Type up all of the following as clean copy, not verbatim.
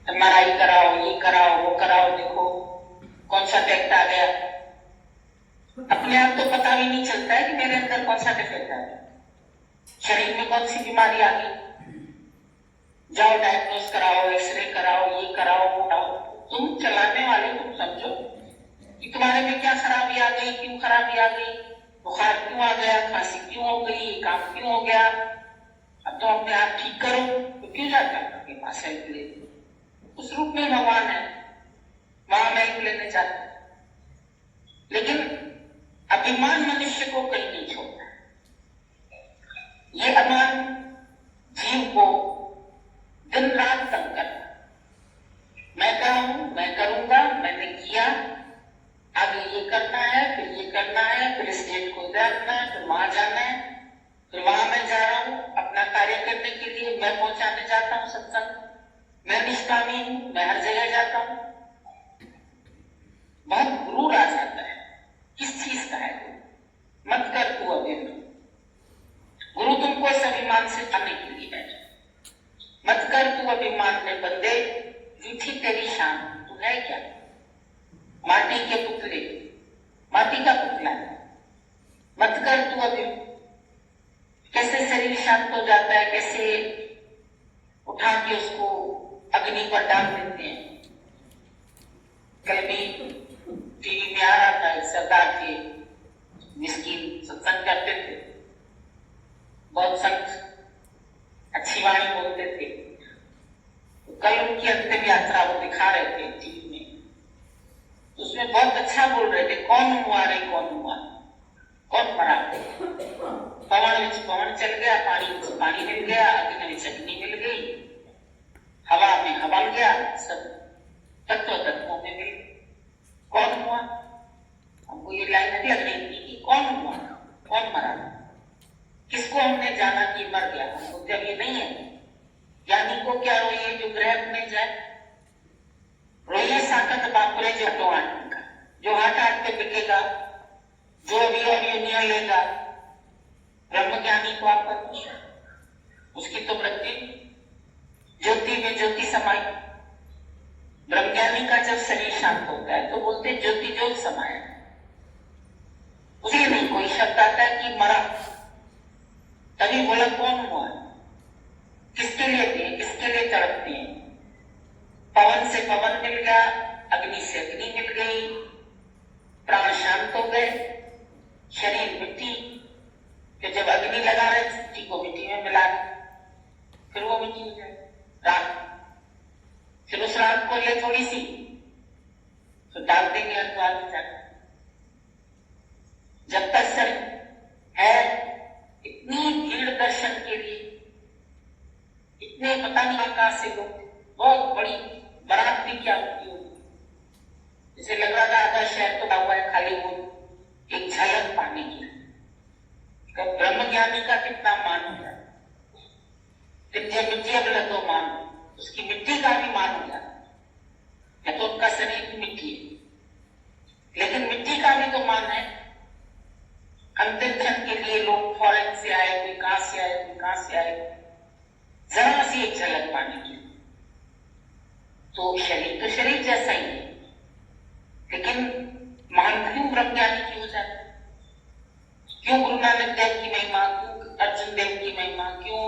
MRI कराओ, ये कराओ, वो कराओ, देखो कौन सा डिफेक्ट आ गया। अपने आप तो पता भी नहीं चलता है कि मेरे अंदर कौन सा डिफेक्ट आ गया, शरीर में कौन सी बीमारी आ गई। जाओ डायग्नोस कराओ, एक्सरे कराओ, ये कराओ, वो कराओ। तुम चलाने वाले तुम समझो कि तुम्हारे में क्या खराबी आ गई, क्यों खराबी आ गई, बुखार क्यों आ गया, खांसी क्यों हो गई, काम क्यों हो गया। अब तो अपने आप ठीक करो, तो क्यों जाता है आपके पास हेल्प ले। उस रूप में भगवान है, वहां मैं हेल्प लेने जाता हूं। लेकिन अभिमान मनुष्य को कहीं नहीं छोड़ता। ये अभिमान जीव को दिन रात तंग करता। मैं कहा हूं, मैं करूंगा, मैंने किया, आगे ये करना है, फिर ये करना है, फिर इस डेट को जाना है, फिर वहां जाना है, फिर वहां मैं जा रहा हूं अपना कार्य करने के लिए, मैं पहुंचाने जाता हूं सत्संग, मैं निष्कामी हूं, मैं हर जगह जाता हूं। बहुत गुरूर आ जाता है। किस चीज का है? मत कर तू अभिमान। गुरु तुमको इस अभिमान से छुड़ाने के लिए है। मत कर तू अभिमान में बंदे, झूठी तेरी शान, तू है क्या? माटी के पुतले, माटी का पुतला है। मत कर तू अभिमान। कैसे शरीर शांत हो जाता है, कैसे उठा के उसको अग्नि पर डाल देते हैं। कल भी टीवी में आ रहा था, एक सरदार थे, मिस्कीन सत्संग करते थे, बहुत संत अच्छी वाणी बोलते थे। तो कल उनकी अंतिम यात्रा वो दिखा रहे थे टीवी में, तो उसमें बहुत अच्छा बोल रहे थे, कौन हुआ रे कौन हुआ, कौन मरा। पवन चल गया, पानी मिल गया, अग्नि में अग्नि मिल गई, हवा में हवा मिल गया, सब तत्वों में मिल। कौन हुआ? हमको ये लाइन नहीं लग रही थी कि कौन हुआ, कौन मरा, किसको हमने जाना कि मर गया। हमको जब ये नहीं है, ज्ञानी को क्या रोइए जो ग्रह में जाए, रोइए साकत बापुरे जो हटो आंटी का, जो हाथ हाथ पे बिकेगा, जो अभी अभियोनिया लेगा। ब्रह्म ज्ञानी को आप उसकी तो मृत्यु, ज्योति में ज्योति समाई। ब्रह्मज्ञानी का जब शरीर शांत होता है तो बोलते ज्योति ज्योत समाया। उसी नहीं कोई शब्द आता है कि मरा, तभी बोला कौन हुआ, किसके लिए थे, किसके लिए तड़पते हैं। पवन से पवन मिल गया, अग्नि से अग्नि मिल गई, प्राण शांत हो गए, शरीर मिट्टी, फिर जब अग्नि लगा रहे मिट्टी को मिट्टी में मिला, फिर वो मिट्टी हो जाए राख। फिर उस राख को ले थोड़ी सी, तो डाल देंगे अखबार में जाकर। जब तक सर है, इतनी भीड़ दर्शन के लिए, इतने पता नहीं कहां से लोग, बहुत बड़ी बारात भी क्या होती होगी। जैसे लग रहा था आधा शहर तो हुआ है खाली वो एक झलक पाने की। ब्रह्म ज्ञानी का कितना मान हो जाए, मिट्टी अब तो मान, उसकी मिट्टी का भी मान हो जाता है। तो उनका शरीर की मिट्टी है, लेकिन मिट्टी का भी तो मान है। अंतिम क्षण के लिए लोग फॉरेन से आए, कोई कहां से आए, कोई कहां से आए, जरा सी एक झलक पाने की। तो शरीर जैसा ही है, लेकिन मान क्यों ब्रह्मज्ञानी की हो जाता है? क्यों गुरु नानक देव की महिमा, क्यों अर्जुन देव की महिमा, क्यों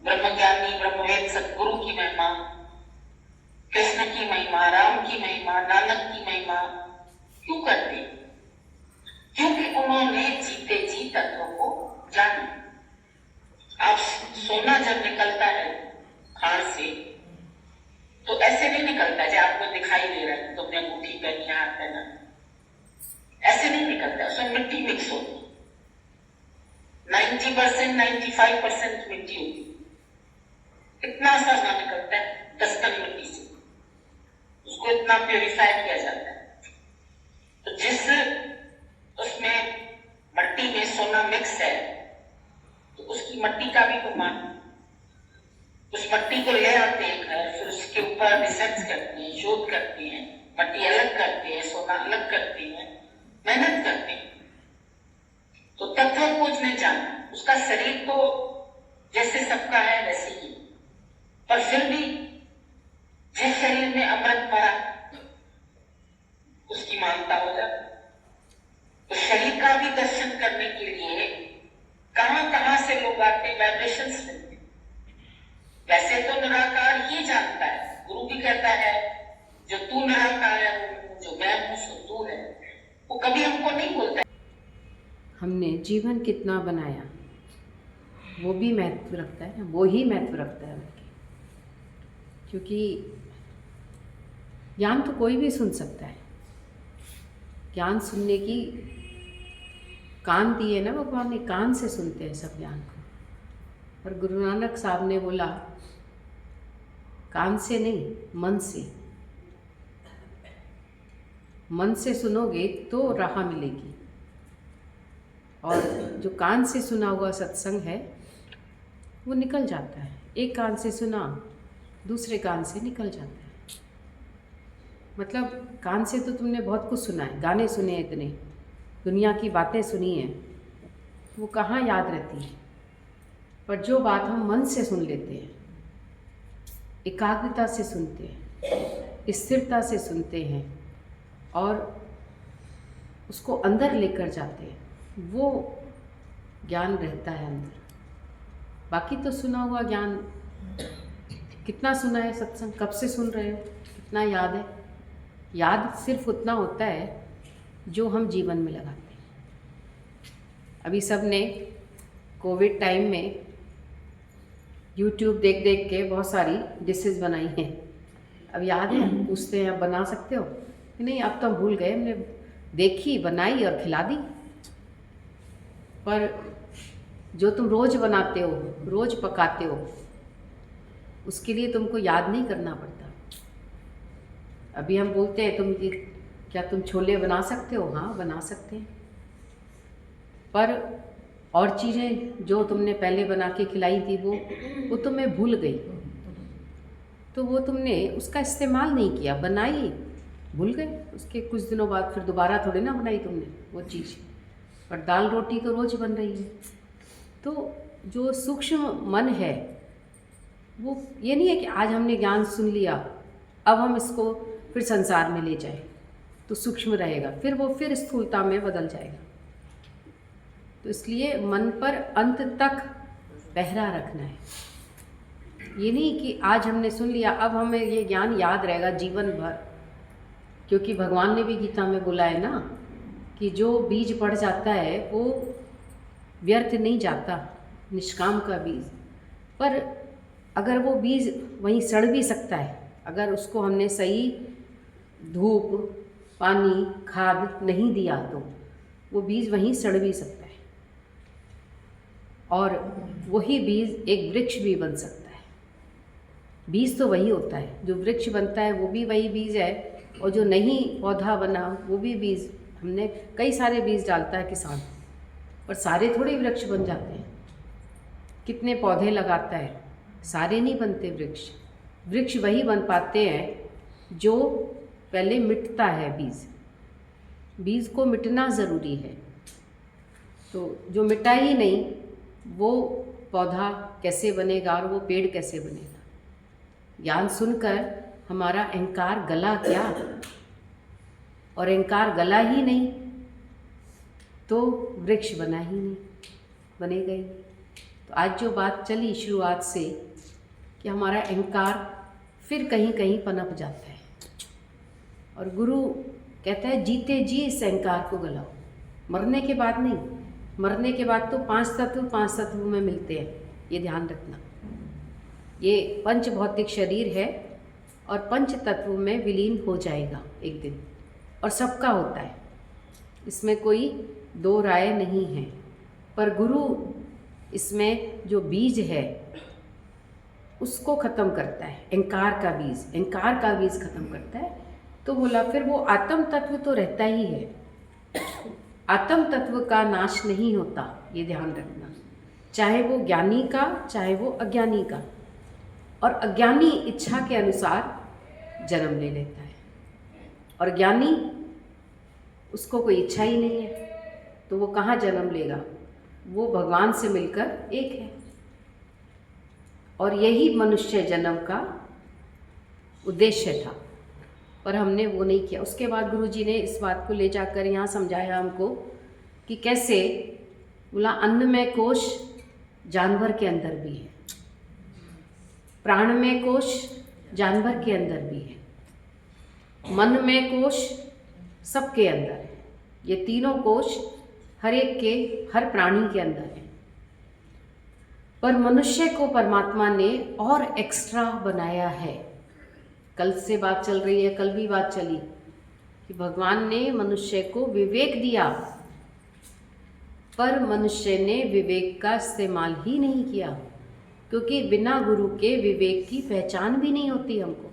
ब्रह्मज्ञानी ब्रह्मवेद सतगुरु की महिमा, कृष्ण की महिमा, राम की महिमा, नानक की महिमा क्यों करते? क्योंकि उन्होंने जीते जी तत्वों को जाना। आप सोना जब निकलता है खान से, तो ऐसे नहीं निकलता जैसे आपको दिखाई दे रहा है तुमने अंगूठी पहनी, हाथ पहना, ऐसे नहीं निकलता, उसमें मिट्टी मिक्स होती, 90% 95% मिट्टी होती। इतना सा ना निकलता है 10 टन मिट्टी से, उसको इतना प्योरीफाई किया जाता है। तो जिस उसमें मट्टी में सोना मिक्स है, तो उसकी मट्टी का भी तो मान, उस मट्टी को ले आते हैं घर, फिर उसके ऊपर रिसर्च करते हैं, शोध करते हैं, मट्टी अलग करते हैं, सोना अलग करते हैं, मेहनत करते हैं। तो तत्व को उसने जाना, उसका शरीर तो जैसे सबका है वैसे ही, पर फिर भी जिस शरीर ने अमृत भरा, उसकी मानता हो जाती। तो शरीर का भी दर्शन करने के लिए कहां कहां से लोग आते, वाइब्रेशंस मिलते। वैसे तो निराकार ही जानता है, गुरु भी कहता है जो तू निराकार है, जो मैं हूं सो तू है, वो कभी हमको नहीं बोलता। हमने जीवन कितना बनाया वो भी महत्व रखता है, वो ही महत्व रखता है, क्योंकि ज्ञान तो कोई भी सुन सकता है। ज्ञान सुनने की कान दिए ना भगवान ने, कान से सुनते हैं सब ज्ञान को। और गुरु नानक साहब ने बोला कान से नहीं, मन से। मन से सुनोगे तो राह मिलेगी, और जो कान से सुना हुआ सत्संग है वो निकल जाता है। एक कान से सुना, दूसरे कान से निकल जाता है। मतलब कान से तो तुमने बहुत कुछ सुना है, गाने सुने हैं, इतने दुनिया की बातें सुनी हैं, वो कहाँ याद रहती है। पर जो बात हम मन से सुन लेते हैं, एकाग्रता से सुनते हैं, स्थिरता से सुनते हैं और उसको अंदर लेकर जाते हैं, वो ज्ञान रहता है अंदर। बाकी तो सुना हुआ ज्ञान, कितना सुना है सत्संग, कब से सुन रहे हो, कितना याद है। याद सिर्फ उतना होता है जो हम जीवन में लगाते हैं। अभी सब ने कोविड टाइम में यूट्यूब देख देख के बहुत सारी डिशेस बनाई हैं। अब याद है, पूछते हैं अब बना सकते हो कि नहीं, अब तो हम भूल गए, हमने देखी, बनाई और खिला दी। पर जो तुम रोज़ बनाते हो, रोज़ पकाते हो, उसके लिए तुमको याद नहीं करना पड़ता। अभी हम बोलते हैं क्या तुम छोले बना सकते हो? हाँ, बना सकते हैं। पर और चीज़ें जो तुमने पहले बना के खिलाई थी वो तो मैं भूल गई, तो वो तुमने उसका इस्तेमाल नहीं किया, बनाई, भूल गए। उसके कुछ दिनों बाद फिर दोबारा थोड़ी ना बनाई तुमने वो चीज़। पर दाल रोटी तो रोज़ बन रही है। तो जो सूक्ष्म मन है वो ये नहीं है कि आज हमने ज्ञान सुन लिया अब हम इसको फिर संसार में ले जाएं तो सूक्ष्म रहेगा, फिर वो फिर स्थूलता में बदल जाएगा। तो इसलिए मन पर अंत तक पहरा रखना है। ये नहीं कि आज हमने सुन लिया अब हमें ये ज्ञान याद रहेगा जीवन भर, क्योंकि भगवान ने भी गीता में बोला है ना कि जो बीज पड़ जाता है वो व्यर्थ नहीं जाता, निष्काम का बीज। पर अगर वो बीज वहीं सड़ भी सकता है, अगर उसको हमने सही धूप, पानी, खाद नहीं दिया तो वो बीज वहीं सड़ भी सकता है, और वही बीज एक वृक्ष भी बन सकता है। बीज तो वही होता है, जो वृक्ष बनता है वो भी वही बीज है, और जो नहीं पौधा बना वो भी बीज। हमने कई सारे बीज डालता है किसान, पर सारे थोड़े वृक्ष बन जाते हैं। कितने पौधे लगाता है, सारे नहीं बनते वृक्ष। वृक्ष वही बन पाते हैं जो पहले मिटता है बीज। बीज को मिटना ज़रूरी है, तो जो मिटा ही नहीं वो पौधा कैसे बनेगा और वो पेड़ कैसे बनेगा। ज्ञान सुनकर हमारा अहंकार गला क्या, और अहंकार गला ही नहीं तो वृक्ष बना ही नहीं, बनेगा ही। तो आज जो बात चली शुरुआत से कि हमारा अहंकार फिर कहीं कहीं पनप जाता है, और गुरु कहता है जीते जी इस अहंकार को गलाओ। मरने के बाद नहीं, मरने के बाद तो पांच तत्व में मिलते हैं, ये ध्यान रखना। ये पंच भौतिक शरीर है और पंच तत्व में विलीन हो जाएगा एक दिन, और सबका होता है, इसमें कोई दो राय नहीं है। पर गुरु इसमें जो बीज है उसको ख़त्म करता है, अहंकार का बीज ख़त्म करता है। तो बोला फिर वो आत्म तत्व तो रहता ही है, आत्म तत्व का नाश नहीं होता, ये ध्यान रखना। चाहे वो ज्ञानी का, चाहे वो अज्ञानी का। और अज्ञानी इच्छा के अनुसार जन्म ले लेता है, और ज्ञानी उसको कोई इच्छा ही नहीं है, तो वो कहाँ जन्म लेगा, वो भगवान से मिलकर एक है। और यही मनुष्य जन्म का उद्देश्य था, पर हमने वो नहीं किया। उसके बाद गुरुजी ने इस बात को ले जाकर यहाँ समझाया हमको कि कैसे, बोला अन्नमय कोश जानवर के अंदर भी है, प्राणमय कोश जानवर के अंदर भी है, मनमय कोश सबके अंदर है। ये तीनों कोश हर एक के, हर प्राणी के अंदर है। पर मनुष्य को परमात्मा ने और एक्स्ट्रा बनाया है। कल से बात चल रही है, कल भी बात चली कि भगवान ने मनुष्य को विवेक दिया, पर मनुष्य ने विवेक का इस्तेमाल ही नहीं किया, क्योंकि बिना गुरु के विवेक की पहचान भी नहीं होती हमको।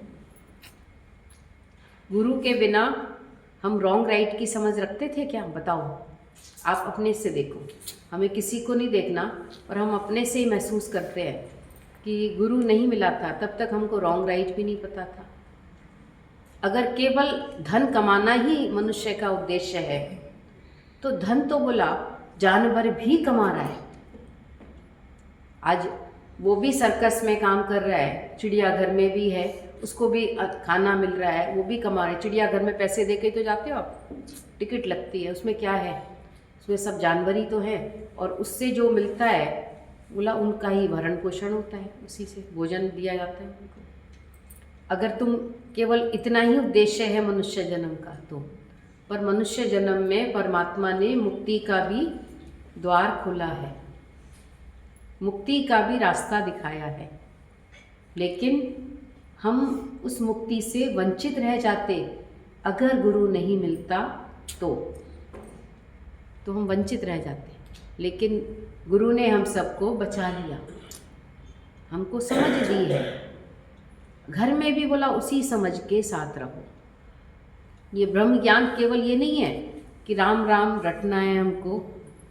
गुरु के बिना हम रॉन्ग राइट की समझ रखते थे क्या? बताओ, आप अपने से देखो। हमें किसी को नहीं देखना, और हम अपने से ही महसूस करते हैं कि गुरु नहीं मिला था तब तक हमको रॉन्ग राइट भी नहीं पता था। अगर केवल धन कमाना ही मनुष्य का उद्देश्य है, तो धन तो बोला जानवर भी कमा रहा है। आज वो भी सर्कस में काम कर रहा है, चिड़ियाघर में भी है, उसको भी खाना मिल रहा है, वो भी कमा रहे हैं। चिड़ियाघर में पैसे दे के तो जाते हो आप, टिकट लगती है, उसमें क्या है? उसमें सब जानवर ही तो हैं, और उससे जो मिलता है बोला उनका ही भरण पोषण होता है, उसी से भोजन दिया जाता है उनको। अगर तुम केवल इतना ही उद्देश्य है मनुष्य जन्म का, तो पर मनुष्य जन्म में परमात्मा ने मुक्ति का भी द्वार खोला है, मुक्ति का भी रास्ता दिखाया है। लेकिन हम उस मुक्ति से वंचित रह जाते अगर गुरु नहीं मिलता तो हम वंचित रह जाते। लेकिन गुरु ने हम सबको बचा लिया, हमको समझ दी है। घर में भी बोला उसी समझ के साथ रहो। ये ब्रह्म ज्ञान केवल ये नहीं है कि राम राम रटना है हमको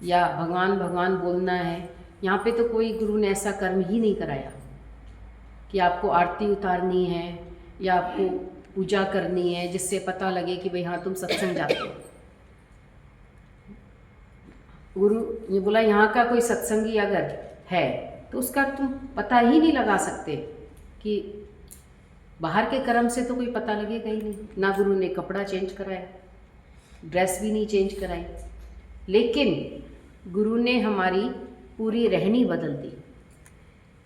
या भगवान भगवान बोलना है। यहाँ पे तो कोई गुरु ने ऐसा कर्म ही नहीं कराया कि आपको आरती उतारनी है या आपको पूजा करनी है जिससे पता लगे कि भाई हाँ तुम सत्संग जाते हो। गुरु ये बोला यहाँ का कोई सत्संगी अगर है तो उसका तुम पता ही नहीं लगा सकते कि बाहर के कर्म से तो कोई पता लगेगा ही नहीं। ना गुरु ने कपड़ा चेंज कराया, ड्रेस भी नहीं चेंज कराई, लेकिन गुरु ने हमारी पूरी रहनी बदल दी,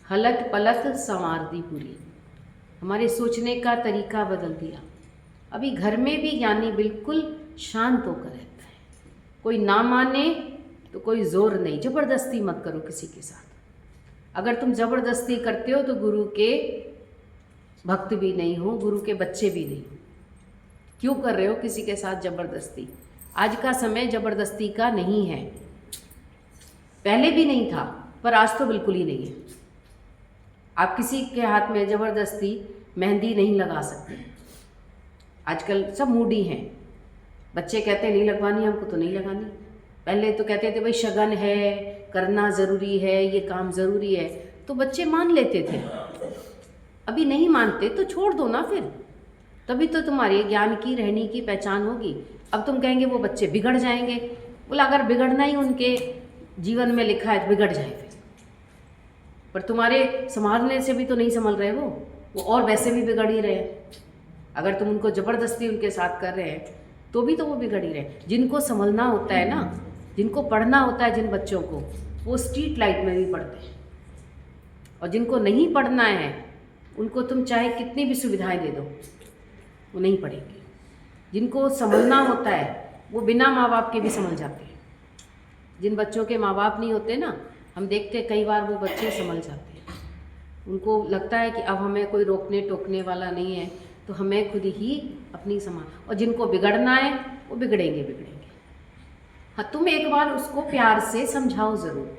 हलत पलत संवार दी, पूरी हमारे सोचने का तरीका बदल दिया। अभी घर में भी ज्ञानी बिल्कुल शांत होकर रहता है, कोई ना माने तो कोई जोर नहीं, ज़बरदस्ती मत करो किसी के साथ। अगर तुम ज़बरदस्ती करते हो तो गुरु के भक्त भी नहीं हो, गुरु के बच्चे भी नहीं हो। क्यों कर रहे हो किसी के साथ ज़बरदस्ती? आज का समय ज़बरदस्ती का नहीं है, पहले भी नहीं था पर आज तो बिल्कुल ही नहीं है। आप किसी के हाथ में ज़बरदस्ती मेहंदी नहीं लगा सकते। आजकल सब मूडी हैं, बच्चे कहते हैं नहीं लगवानी हमको तो नहीं लगानी। पहले तो कहते थे भाई शगन है, करना ज़रूरी है, ये काम ज़रूरी है, तो बच्चे मान लेते थे। अभी नहीं मानते तो छोड़ दो ना फिर, तभी तो तुम्हारे ज्ञान की रहनी की पहचान होगी। अब तुम कहेंगे वो बच्चे बिगड़ जाएंगे, बोला अगर बिगड़ना ही उनके जीवन में लिखा है तो बिगड़ जाए फिर, पर तुम्हारे संभालने से भी तो नहीं संभल रहे वो और वैसे भी बिगड़ ही रहे हैं। अगर तुम उनको ज़बरदस्ती उनके साथ कर रहे हैं तो भी तो वो बिगड़ ही रहे। जिनको संभलना होता है ना, जिनको पढ़ना होता है, जिन बच्चों को, वो स्ट्रीट लाइट में भी पढ़ते हैं, और जिनको नहीं पढ़ना है उनको तुम चाहे कितनी भी सुविधाएं दे दो वो नहीं पढ़ेंगे। जिनको संभलना होता है वो बिना माँ बाप के भी संभल जाते हैं। जिन बच्चों के माँ बाप नहीं होते ना, हम देखते हैं कई बार वो बच्चे संभल जाते हैं। उनको लगता है कि अब हमें कोई रोकने टोकने वाला नहीं है, तो हमें खुद ही अपनी संभाल। और जिनको बिगड़ना है वो बिगड़ेंगे। हाँ, तुम एक बार उसको प्यार से समझाओ ज़रूर।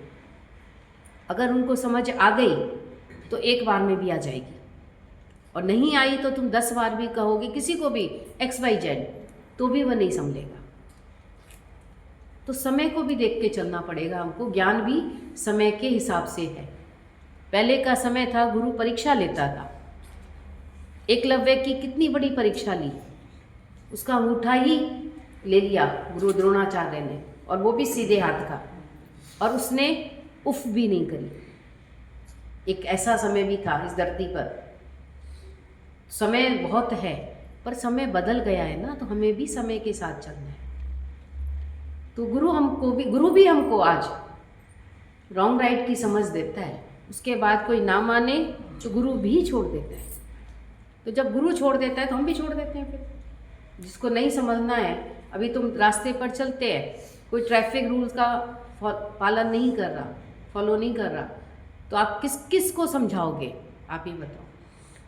अगर उनको समझ आ गई तो एक बार में भी आ जाएगी, और नहीं आई तो तुम 10 बार भी कहोगे किसी को भी XYZ तो भी वह नहीं संभलेगा। तो समय को भी देख के चलना पड़ेगा हमको। ज्ञान भी समय के हिसाब से है। पहले का समय था गुरु परीक्षा लेता था। एकलव्य की कितनी बड़ी परीक्षा ली, उसका अंगूठा ही ले लिया गुरु द्रोणाचार्य ने, और वो भी सीधे हाथ का, और उसने उफ भी नहीं करी। एक ऐसा समय भी था इस धरती पर। समय बहुत है, पर समय बदल गया है ना, तो हमें भी समय के साथ चलना है। तो गुरु भी हमको आज रॉन्ग राइट की समझ देता है, उसके बाद कोई ना माने तो गुरु भी छोड़ देता है। तो जब गुरु छोड़ देता है तो हम भी छोड़ देते हैं। फिर जिसको नहीं समझना है, अभी तुम रास्ते पर चलते हैं, कोई ट्रैफिक रूल्स का पालन नहीं कर रहा, फॉलो नहीं कर रहा, तो आप किस को समझाओगे? आप ही बताओ।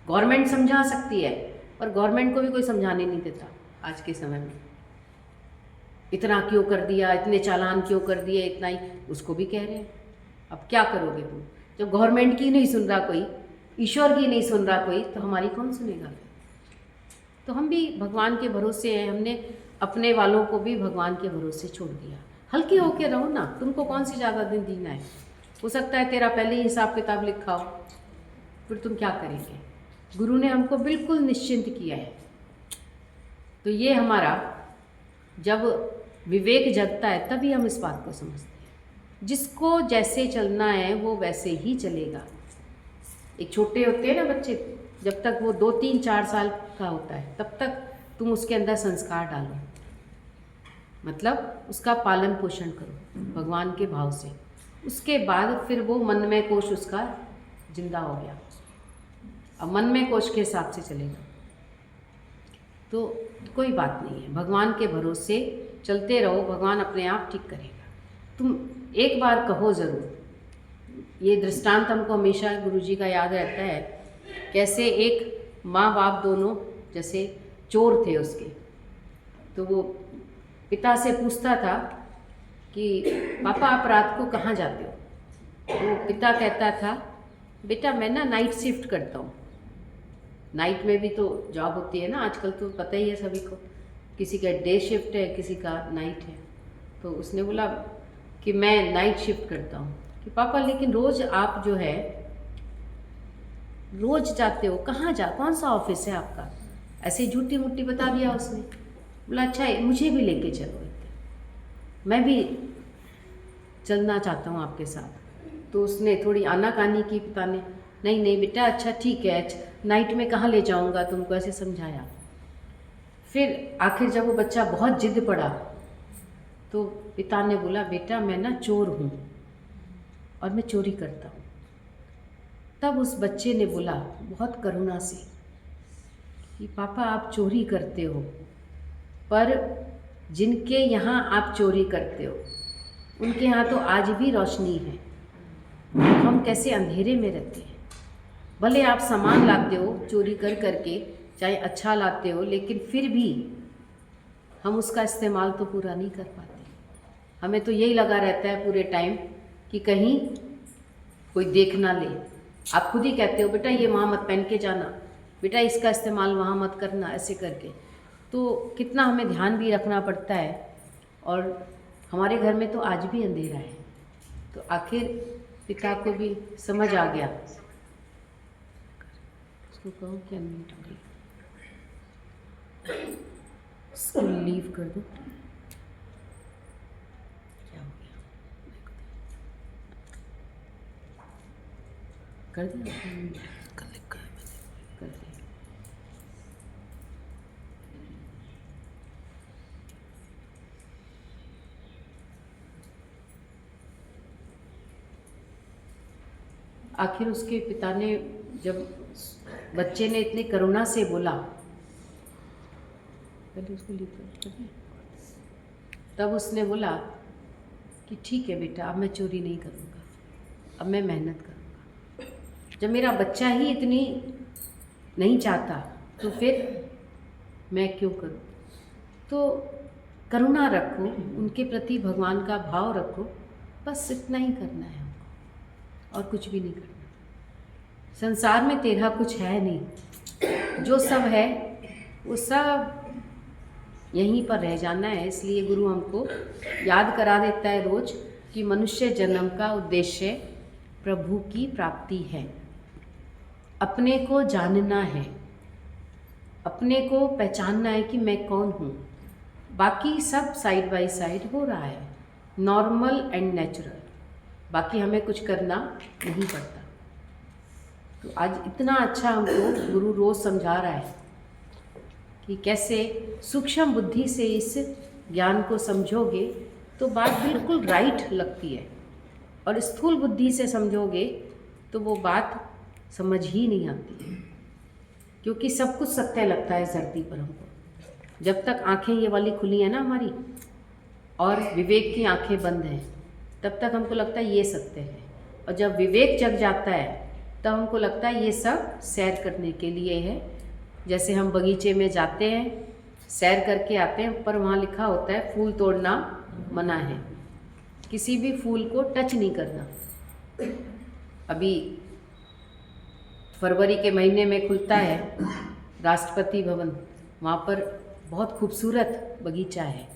गवर्नमेंट समझा सकती है, पर गवर्नमेंट को भी कोई समझाने नहीं देता आज के समय में। इतना क्यों कर दिया, इतने चालान क्यों कर दिए, इतना ही उसको भी कह रहे हैं। अब क्या करोगे तुम? जब गवर्नमेंट की नहीं सुन रहा कोई, ईश्वर की नहीं सुन रहा कोई, तो हमारी कौन सुनेगा? तो हम भी भगवान के भरोसे हैं। हमने अपने वालों को भी भगवान के भरोसे छोड़ दिया। हल्के होके रहो ना, तुमको कौन सी ज़्यादा दिन जीना है। हो सकता है तेरा पहले ही हिसाब किताब लिखा हो, फिर तुम क्या करेंगे? गुरु ने हमको बिल्कुल निश्चिंत किया है। तो ये हमारा जब विवेक जगता है तभी हम इस बात को समझते हैं। जिसको जैसे चलना है वो वैसे ही चलेगा। एक छोटे होते हैं ना बच्चे, जब तक वो 2, 3, 4 साल का होता है तब तक तुम उसके अंदर संस्कार डालो, मतलब उसका पालन पोषण करो भगवान के भाव से। उसके बाद फिर वो मनमय कोश उसका जिंदा हो गया, अब मनमय कोश के हिसाब से चलेगा तो कोई बात नहीं है। भगवान के भरोसे चलते रहो, भगवान अपने आप ठीक करेगा। तुम एक बार कहो ज़रूर, ये दृष्टांत हमको हमेशा गुरुजी का याद रहता है, कैसे एक माँ बाप दोनों जैसे चोर थे उसके, तो वो पिता से पूछता था कि पापा आप रात को कहाँ जाते हो? तो पिता कहता था, बेटा मैं ना नाइट शिफ्ट करता हूँ। नाइट में भी तो जॉब होती है ना आजकल, तो पता ही है सभी को, किसी का डे शिफ्ट है, किसी का नाइट है। तो उसने बोला कि मैं नाइट शिफ्ट करता हूँ। कि पापा लेकिन रोज़ आप जो है रोज़ जाते हो, कहाँ कौन सा ऑफिस है आपका? ऐसे झूठी मूठी बता दिया उसने। बोला अच्छा मुझे भी लेके चलो, मैं भी चलना चाहता हूँ आपके साथ। तो उसने थोड़ी आनाकानी की, पिता ने नहीं नहीं बेटा अच्छा ठीक है, नाइट में कहाँ ले जाऊँगा तुमको, ऐसे समझाया। फिर आखिर जब वो बच्चा बहुत जिद पड़ा तो पिता ने बोला बेटा मैं ना चोर हूँ और मैं चोरी करता हूँ। तब उस बच्चे ने बोला बहुत करुणा से कि पापा आप चोरी करते हो, पर जिनके यहाँ आप चोरी करते हो उनके यहाँ तो आज भी रोशनी है, हम कैसे अंधेरे में रहते हैं। भले आप सामान लाते हो चोरी कर करके, चाहे अच्छा लाते हो, लेकिन फिर भी हम उसका इस्तेमाल तो पूरा नहीं कर पाते। हमें तो यही लगा रहता है पूरे टाइम कि कहीं कोई देख ना ले। आप खुद ही कहते हो बेटा ये वहाँ मत पहन के जाना, बेटा इसका इस्तेमाल वहाँ मत करना, ऐसे करके। तो कितना हमें ध्यान भी रखना पड़ता है। और हमारे घर में तो आज भी अंधेरा है। तो आखिर पिता को भी समझ आ गया। उसको कहो क्या नहीं, स्कूल लीव कर दो। क्या हो गया? कर दिया कर दिया। आखिर उसके पिता ने, जब बच्चे ने इतनी करुणा से बोला, पहले उसको लीव कर दिया, तब उसने बोला कि ठीक है बेटा अब मैं चोरी नहीं करूँगा, अब मैं मेहनत करूँगा। जब मेरा बच्चा ही इतनी नहीं चाहता तो फिर मैं क्यों करूँ। तो करुणा रखो, उनके प्रति भगवान का भाव रखो, बस इतना ही करना है हमको, और कुछ भी नहीं करना। संसार में तेरा कुछ है नहीं, जो सब है वो सब यहीं पर रह जाना है। इसलिए गुरु हमको याद करा देता है रोज कि मनुष्य जन्म का उद्देश्य प्रभु की प्राप्ति है। अपने को जानना है, अपने को पहचानना है कि मैं कौन हूँ। बाकी सब साइड बाय साइड हो रहा है, नॉर्मल एंड नेचुरल। बाकी हमें कुछ करना नहीं पड़ता। तो आज इतना अच्छा हमको गुरु रोज़ समझा रहा है कि कैसे सूक्ष्म बुद्धि से इस ज्ञान को समझोगे तो बात बिल्कुल राइट लगती है, और स्थूल बुद्धि से समझोगे तो वो बात समझ ही नहीं आती है, क्योंकि सब कुछ सत्य लगता है इस धरती पर हमको। जब तक आंखें ये वाली खुली हैं ना हमारी, और विवेक की आंखें बंद हैं, तब तक हमको लगता है ये सत्य है, और जब विवेक जग जाता है तब हमको लगता है ये सब सैर करने के लिए है। जैसे हम बगीचे में जाते हैं, सैर करके आते हैं, पर वहाँ लिखा होता है फूल तोड़ना मना है, किसी भी फूल को टच नहीं करना। अभी फरवरी के महीने में खुलता है राष्ट्रपति भवन, वहाँ पर बहुत खूबसूरत बगीचा है,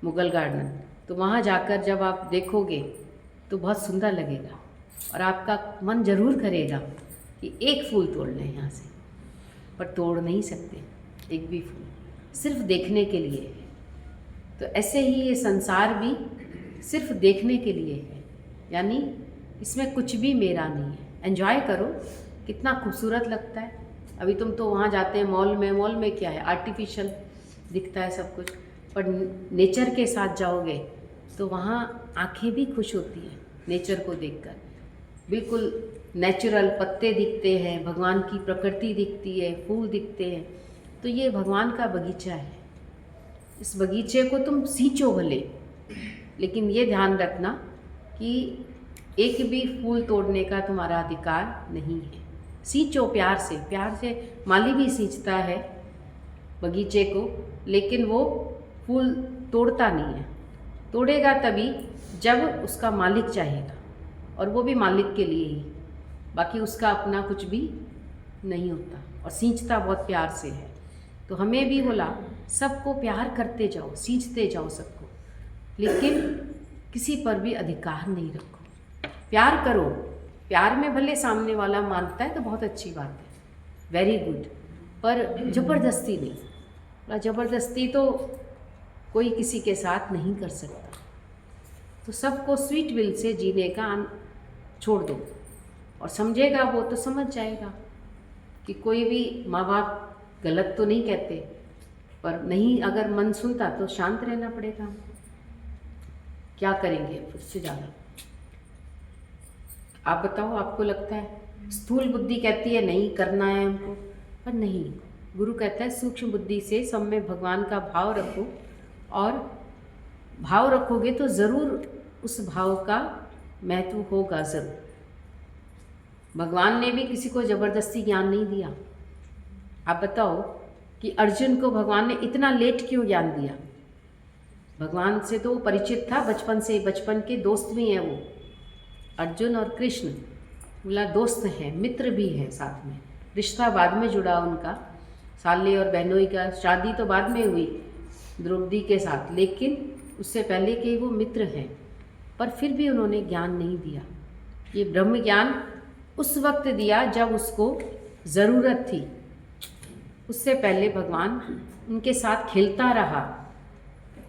मुगल गार्डन। तो वहाँ जाकर जब आप देखोगे तो बहुत सुंदर लगेगा, और आपका मन जरूर करेगा कि एक फूल तोड़ लें यहाँ से, पर तोड़ नहीं सकते एक भी फूल, सिर्फ देखने के लिए है। तो ऐसे ही ये संसार भी सिर्फ देखने के लिए है, यानी इसमें कुछ भी मेरा नहीं है। एंजॉय करो, कितना खूबसूरत लगता है। अभी तुम तो वहाँ जाते हैं मॉल में क्या है, आर्टिफिशियल दिखता है सब कुछ, पर नेचर के साथ जाओगे तो वहाँ आंखें भी खुश होती हैं नेचर को देखकर। बिल्कुल नेचुरल पत्ते दिखते हैं, भगवान की प्रकृति दिखती है, फूल दिखते हैं। तो ये भगवान का बगीचा है। इस बगीचे को तुम सींचो भले, लेकिन ये ध्यान रखना कि एक भी फूल तोड़ने का तुम्हारा अधिकार नहीं है। सींचो प्यार से माली भी सींचता है बगीचे को, लेकिन वो फूल तोड़ता नहीं है। तोड़ेगा तभी जब उसका मालिक चाहेगा, और वो भी मालिक के लिए ही, बाकी उसका अपना कुछ भी नहीं होता। और सींचता बहुत प्यार से है। तो हमें भी बोला सबको प्यार करते जाओ, सींचते जाओ सबको, लेकिन किसी पर भी अधिकार नहीं रखो। प्यार करो, प्यार में भले सामने वाला मानता है तो बहुत अच्छी बात है, वेरी गुड, पर ज़बरदस्ती नहीं। ज़बरदस्ती तो कोई किसी के साथ नहीं कर सकता। तो सबको स्वीट विल से जीने का छोड़ दो, और समझेगा वो तो समझ जाएगा कि कोई भी माँ बाप गलत तो नहीं कहते, पर नहीं अगर मन सुनता तो शांत रहना पड़ेगा। क्या करेंगे फिर से ज़्यादा? आप बताओ, आपको लगता है स्थूल बुद्धि कहती है नहीं करना है हमको, पर नहीं, गुरु कहता है सूक्ष्म बुद्धि से सब में भगवान का भाव रखो, और भाव रखोगे तो ज़रूर उस भाव का महत्व होगा ज़रूर। भगवान ने भी किसी को ज़बरदस्ती ज्ञान नहीं दिया। आप बताओ कि अर्जुन को भगवान ने इतना लेट क्यों ज्ञान दिया? भगवान से तो परिचित था बचपन से, बचपन के दोस्त भी हैं वो, अर्जुन और कृष्ण बोला दोस्त हैं, मित्र भी हैं साथ में। रिश्ता बाद में जुड़ा उनका, साले और बहनोई का शादी तो बाद में हुई द्रौपदी के साथ, लेकिन उससे पहले के वो मित्र हैं। पर फिर भी उन्होंने ज्ञान नहीं दिया। ये ब्रह्म ज्ञान उस वक्त दिया जब उसको ज़रूरत थी। उससे पहले भगवान उनके साथ खेलता रहा,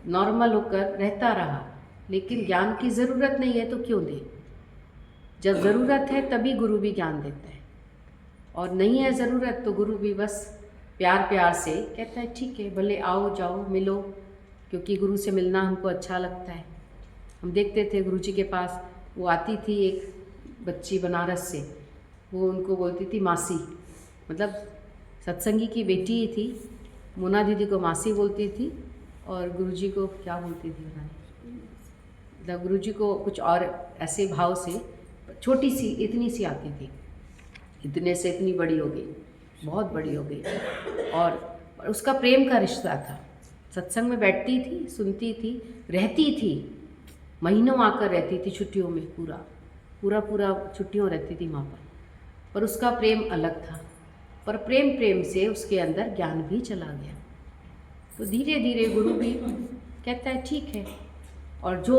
नॉर्मल होकर रहता रहा, लेकिन ज्ञान की ज़रूरत नहीं है तो क्यों दे? जब ज़रूरत है तभी गुरु भी ज्ञान देता है, और नहीं है ज़रूरत तो गुरु भी बस प्यार से कहता है ठीक है, भले आओ जाओ मिलो, क्योंकि गुरु से मिलना हमको अच्छा लगता है। हम देखते थे गुरु जी के पास, वो आती थी एक बच्ची बनारस से, वो उनको बोलती थी मासी, मतलब सत्संगी की बेटी ही थी। मोना दीदी को मासी बोलती थी, और गुरुजी को क्या बोलती थी पता नहीं, मतलब गुरुजी को कुछ और ऐसे भाव से, छोटी सी इतनी सी आती थी, इतने से इतनी बड़ी हो गई, बहुत बड़ी हो गई। और उसका प्रेम का रिश्ता था। सत्संग में बैठती थी, सुनती थी, रहती थी, महीनों आकर रहती थी छुट्टियों में, पूरा छुट्टियों रहती थी वहाँ पर उसका प्रेम अलग था। पर प्रेम से उसके अंदर ज्ञान भी चला गया। तो धीरे धीरे गुरु भी कहता है ठीक है, और जो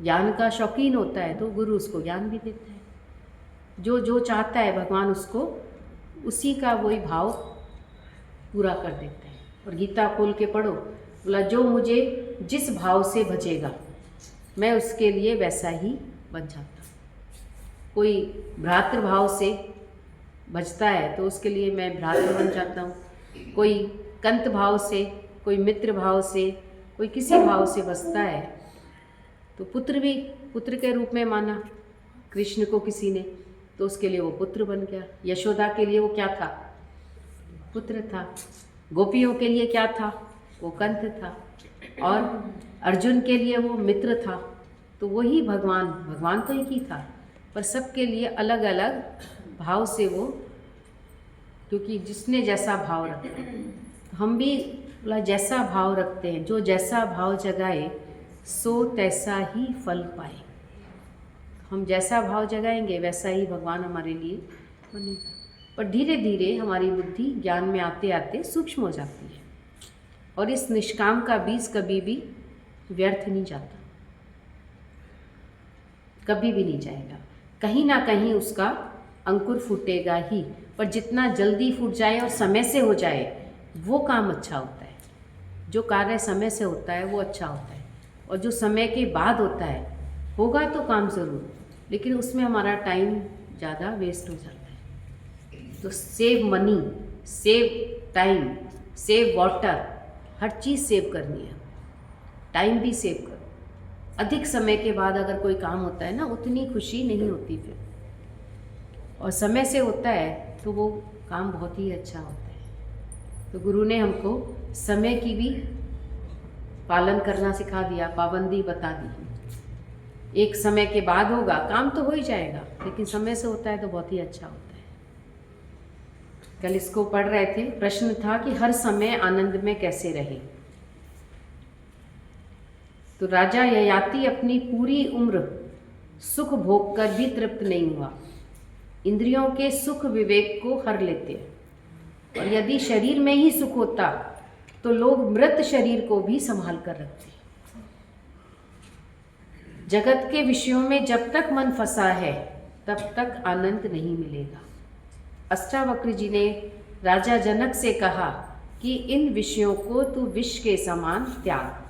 ज्ञान का शौकीन होता है तो गुरु उसको ज्ञान भी देता है। जो चाहता है भगवान उसको उसी का वही भाव पूरा कर देता है। और गीता खोल के पढ़ो, बोला जो मुझे जिस भाव से भजेगा मैं उसके लिए वैसा ही बन जाता। कोई भ्रातृभाव से बजता है तो उसके लिए मैं भ्रातृ बन जाता हूँ। कोई कंत भाव से, कोई मित्र भाव से, कोई किसी भाव से बसता है तो पुत्र भी पुत्र के रूप में माना कृष्ण को किसी ने, तो उसके लिए वो पुत्र बन गया। यशोदा के लिए वो क्या था? पुत्र था। गोपियों के लिए क्या था? वो कंत था। और अर्जुन के लिए वो मित्र था। तो वही भगवान तो एक ही था, पर सबके लिए अलग अलग भाव से वो, क्योंकि जिसने जैसा भाव रखा, तो हम भी बोला जैसा भाव रखते हैं, जो जैसा भाव जगाए सो तैसा ही फल पाए। हम जैसा भाव जगाएंगे वैसा ही भगवान हमारे लिए बनेगा। पर धीरे धीरे हमारी बुद्धि ज्ञान में आते आते सूक्ष्म हो जाती है, और इस निष्काम का बीज कभी भी व्यर्थ नहीं जाता, कभी भी नहीं जाएगा। कहीं ना कहीं उसका अंकुर फूटेगा ही, पर जितना जल्दी फूट जाए और समय से हो जाए वो काम अच्छा होता है। जो कार्य समय से होता है वो अच्छा होता है, और जो समय के बाद होता है होगा तो काम ज़रूर, लेकिन उसमें हमारा टाइम ज़्यादा वेस्ट हो जाता है। तो save money, save time, save water, हर चीज़ सेव करनी है। टाइम भी सेव करो। अधिक समय के बाद अगर कोई काम होता है ना, उतनी खुशी नहीं होती फिर, और समय से होता है तो वो काम बहुत ही अच्छा होता है। तो गुरु ने हमको समय की भी पालन करना सिखा दिया, पाबंदी बता दी। एक समय के बाद होगा, काम तो हो ही जाएगा, लेकिन समय से होता है तो बहुत ही अच्छा होता है। कल इसको पढ़ रहे थे, प्रश्न था कि हर समय आनंद में कैसे रहे। तो राजा ययाति अपनी पूरी उम्र सुख भोग कर भी तृप्त नहीं हुआ। इंद्रियों के सुख विवेक को हर लेते हैं, और यदि शरीर में ही सुख होता तो लोग मृत शरीर को भी संभाल कर रखते। जगत के विषयों में जब तक मन फंसा है तब तक आनंद नहीं मिलेगा। अष्टावक्र जी ने राजा जनक से कहा कि इन विषयों को तू विष के समान त्याग।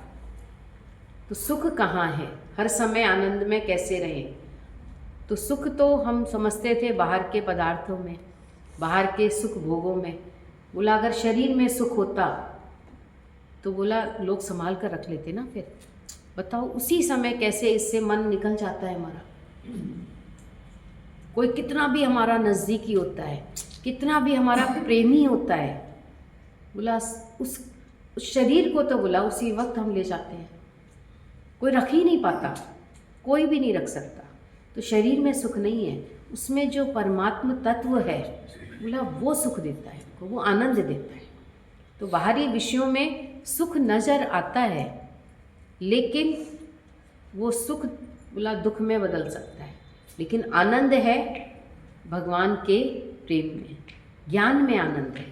तो सुख कहाँ है? हर समय आनंद में कैसे रहे? तो सुख तो हम समझते थे बाहर के पदार्थों में, बाहर के सुख भोगों में। बोला अगर शरीर में सुख होता तो बोला लोग संभाल कर रख लेते ना। फिर बताओ उसी समय कैसे इससे मन निकल जाता है हमारा। कोई कितना भी हमारा नज़दीकी होता है, कितना भी हमारा प्रेमी होता है, बोला उस शरीर को तो बोला उसी वक्त हम ले जाते हैं। कोई रख ही नहीं पाता, कोई भी नहीं रख सकता। तो शरीर में सुख नहीं है, उसमें जो परमात्म तत्व है बोला वो सुख देता है, वो आनंद देता है। तो बाहरी विषयों में सुख नज़र आता है, लेकिन वो सुख बोला दुख में बदल सकता है। लेकिन आनंद है भगवान के प्रेम में, ज्ञान में आनंद है,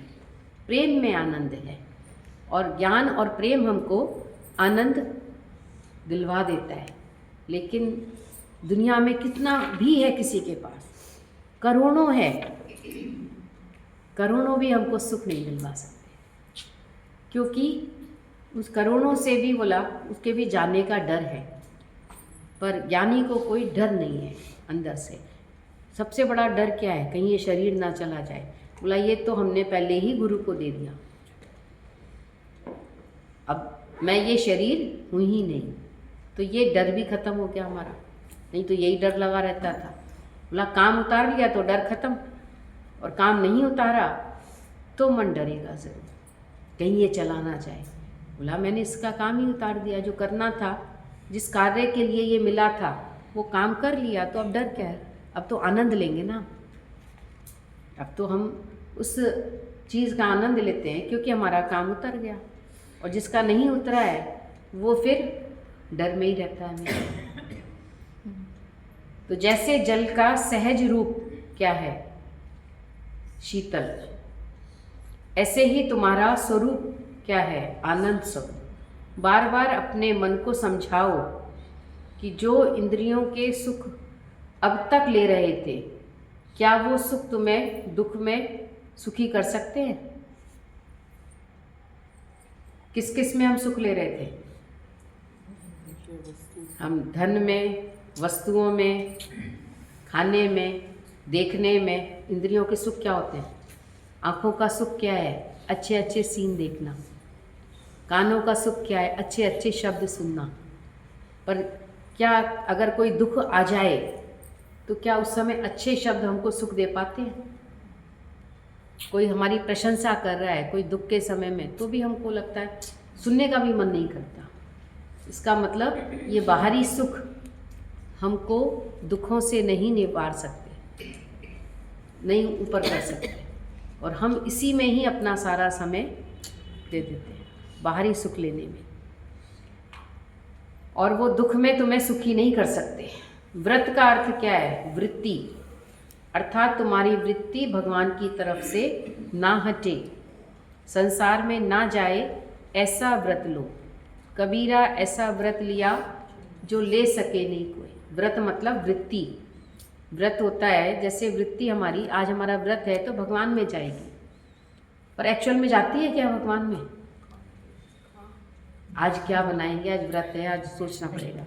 प्रेम में आनंद है। और ज्ञान और प्रेम हमको आनंद दिलवा देता है। लेकिन दुनिया में कितना भी है किसी के पास, करोड़ों है, करोड़ों भी हमको सुख नहीं दिलवा सकते, क्योंकि उस करोड़ों से भी बोला उसके भी जाने का डर है। पर ज्ञानी को कोई डर नहीं है अंदर से। सबसे बड़ा डर क्या है? कहीं ये शरीर ना चला जाए। बोला ये तो हमने पहले ही गुरु को दे दिया, अब मैं ये शरीर हूँ ही नहीं। तो ये डर भी खत्म हो गया हमारा, नहीं तो यही डर लगा रहता था। बोला काम उतार लिया तो डर खत्म, और काम नहीं उतारा तो मन डरेगा ज़रूर, कहीं ये चला ना जाए। बोला मैंने इसका काम ही उतार दिया, जो करना था, जिस कार्य के लिए ये मिला था वो काम कर लिया, तो अब डर क्या है? अब तो आनंद लेंगे ना। अब तो हम उस चीज़ का आनंद लेते हैं क्योंकि हमारा काम उतर गया, और जिसका नहीं उतरा है वो फिर डर में ही रहता है। तो जैसे जल का सहज रूप क्या है? शीतल। ऐसे ही तुम्हारा स्वरूप क्या है? आनंद स्वरूप। बार बार अपने मन को समझाओ कि जो इंद्रियों के सुख अब तक ले रहे थे, क्या वो सुख तुम्हें दुख में सुखी कर सकते हैं? किस किस में हम सुख ले रहे थे? हम धन में, वस्तुओं में, खाने में, देखने में इंद्रियों के सुख क्या होते हैं? आँखों का सुख क्या है? अच्छे अच्छे सीन देखना। कानों का सुख क्या है? अच्छे अच्छे शब्द सुनना। पर क्या अगर कोई दुख आ जाए तो क्या उस समय अच्छे शब्द हमको सुख दे पाते हैं? कोई हमारी प्रशंसा कर रहा है कोई दुख के समय में, तो भी हमको लगता है सुनने का भी मन नहीं करता। इसका मतलब ये बाहरी सुख हमको दुखों से नहीं निवार सकते, नहीं ऊपर कर सकते, और हम इसी में ही अपना सारा समय दे देते हैं, बाहरी सुख लेने में। और वो दुख में तुम्हें सुखी नहीं कर सकते। व्रत का अर्थ क्या है? वृत्ति, अर्थात तुम्हारी वृत्ति भगवान की तरफ से ना हटे, संसार में ना जाए, ऐसा व्रत लो। कबीरा ऐसा व्रत लिया जो ले सके नहीं कोई। व्रत मतलब वृत्ति। व्रत होता है जैसे वृत्ति हमारी, आज हमारा व्रत है तो भगवान में जाएगी, पर एक्चुअल में जाती है क्या भगवान में? आज क्या बनाएंगे, आज व्रत है, आज सोचना पड़ेगा।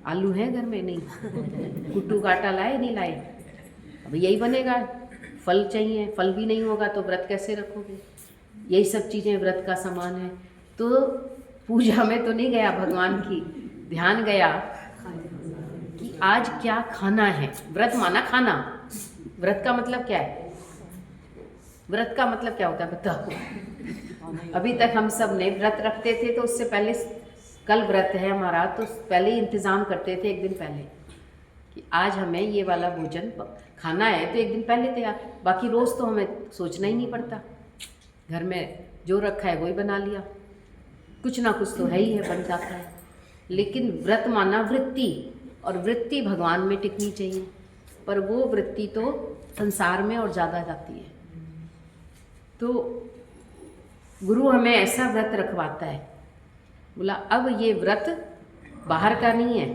आलू है घर में? नहीं। कुट्टू का आटा लाए? नहीं लाए। अब यही बनेगा। फल चाहिए, फल भी नहीं होगा तो व्रत कैसे रखोगे? यही सब चीज़ें व्रत का सामान है। तो पूजा में तो नहीं गया भगवान की, ध्यान गया कि आज क्या खाना है। व्रत माना खाना। व्रत का मतलब क्या है? व्रत का मतलब क्या होता है बताओ? अभी तक हम सब ने व्रत रखते थे तो उससे पहले, कल व्रत है हमारा तो पहले ही इंतज़ाम करते थे, एक दिन पहले कि आज हमें ये वाला भोजन खाना है, तो एक दिन पहले तैयार। बाकी रोज़ तो हमें सोचना ही नहीं पड़ता, घर में जो रखा है वही बना लिया, कुछ ना कुछ तो है ही है, बन जाता है। लेकिन व्रत माना वृत्ति, और वृत्ति भगवान में टिकनी चाहिए, पर वो वृत्ति तो संसार में और ज़्यादा जाती है। तो गुरु हमें ऐसा व्रत रखवाता है, बोला अब ये व्रत बाहर का नहीं है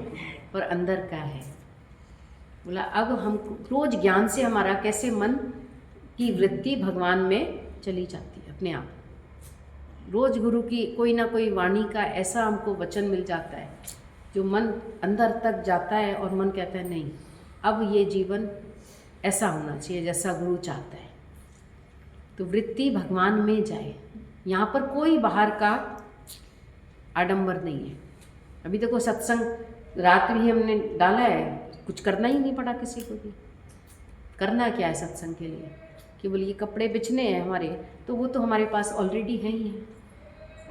पर अंदर का है। बोला अब हम रोज ज्ञान से हमारा कैसे मन की वृत्ति भगवान में चली जाती है अपने आप। रोज गुरु की कोई ना कोई वाणी का ऐसा हमको वचन मिल जाता है जो मन अंदर तक जाता है और मन कहता है नहीं, अब ये जीवन ऐसा होना चाहिए जैसा गुरु चाहता है। तो वृत्ति भगवान में जाए, यहाँ पर कोई बाहर का आडंबर नहीं है। अभी देखो सत्संग रात भी हमने डाला है, कुछ करना ही नहीं पड़ा किसी को भी। करना क्या है सत्संग के लिए? कि बोलिए ये कपड़े बिछने हैं हमारे, तो वो तो हमारे पास ऑलरेडी हैं ही हैं,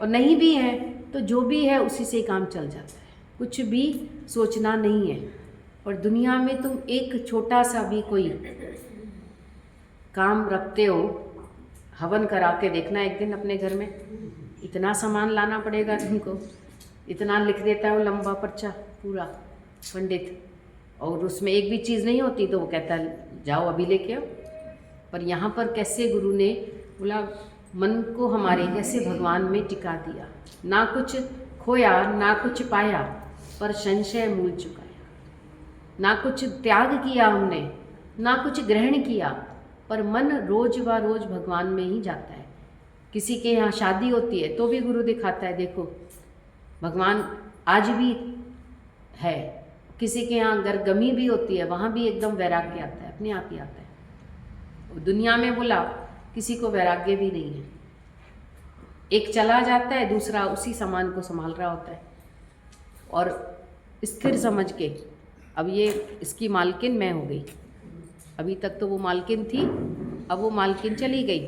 और नहीं भी हैं तो जो भी है उसी से काम चल जाता है, कुछ भी सोचना नहीं है। और दुनिया में तुम एक छोटा सा भी कोई काम रखते हो, हवन करा के देखना एक दिन अपने घर में, इतना सामान लाना पड़ेगा तुमको, इतना लिख देता है वो लंबा पर्चा पूरा पंडित, और उसमें एक भी चीज़ नहीं होती तो वो कहता है जाओ अभी लेके आओ। पर यहाँ पर कैसे गुरु ने बोला मन को हमारे कैसे भगवान में टिका दिया, ना कुछ खोया ना कुछ पाया पर संशय मूल चुकाया। ना कुछ त्याग किया हमने, ना कुछ ग्रहण किया, पर मन रोज व रोज भगवान में ही जाता है। किसी के यहाँ शादी होती है तो भी गुरु दिखाता है देखो भगवान आज भी है। किसी के यहाँ अगर गमी भी होती है वहाँ भी एकदम वैराग्य आता है, अपने आप ही आता है। और दुनिया में बोला किसी को वैराग्य भी नहीं है, एक चला जाता है दूसरा उसी सामान को संभाल रहा होता है, और स्थिर समझ के अब ये इसकी मालकिन मैं हो गई। अभी तक तो वो मालकिन थी, अब वो मालकिन चली गई,